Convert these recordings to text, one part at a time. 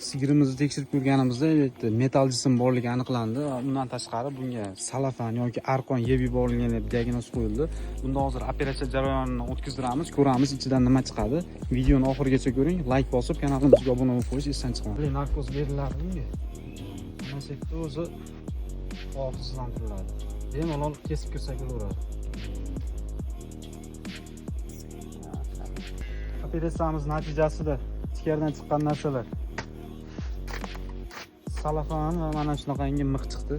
Sigirimizni tekshirib ko'rganimizda metal jism borligi aniqlandi. Undan tashqari bunga salafan yoki arqon yeb yuborilgan deb diagnoz qo'yildi. Bunda hozir operatsiya jarayonini o'tkazdiramiz, ko'ramiz ichidan nima chiqadi. Videoni oxirigacha ko'ring, like bosib, kanalimizga obuna bo'lib qo'yish esdan chiqmang. Narkoz beriladi bunga. Mana shu yerda o'zi hofizlantiriladi. Bemalol kesib kirsak bo'laveradi. Operatsiyamiz natijasida ichkaridan chiqqan narsalar salafan va mana shunaqangi mix chiqdi.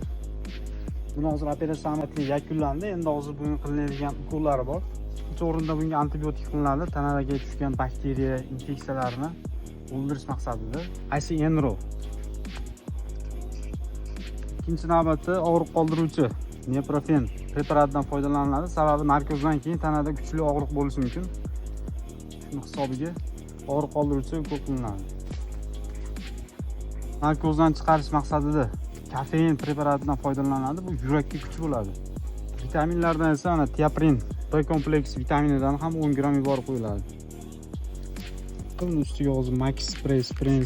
Buni hozir operatsiyamiz yakunlandi. Endi hozir bunga qilinadigan ukollari bor. Ikkinchi o'rinda bunga antibiotik qilinadi. Tanaga tushgan bakteriya, infeksiyalarni o'ldirish maqsadida. ICNRO. Ikkinchi navbatda og'riq qoldiruvchi neprofen preparatidan foydalaniladi. Sababi narkozdan keyin tanada kuchli og'riq bo'lishi mumkin. Shuni hisobiga og'riq qoldiruvchi ukol qilinadi. Narkozdan chiqarish maqsadida kofein preparatidan foydalanadi. Bu yurakka kuch bo'ladi. Vitaminlardan esa ana tiaprin, B kompleks vitaminidan ham 10 gram yuborib qo'yiladi. Buni ustiga hozir Max Spray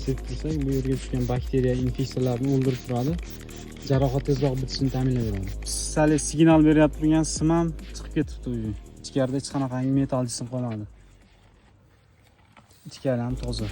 septirsak, bu yerga tushgan bakteriya, infeksiyalarni o'ldirib turadi. Jarohat tezroq bitishini ta'minlaydi. Sal signal beryapti turgan sim ham chiqib ketibdi uyi. Ichkarida hech qanaqangi metal jism qolmadi. Ichkari ham toza.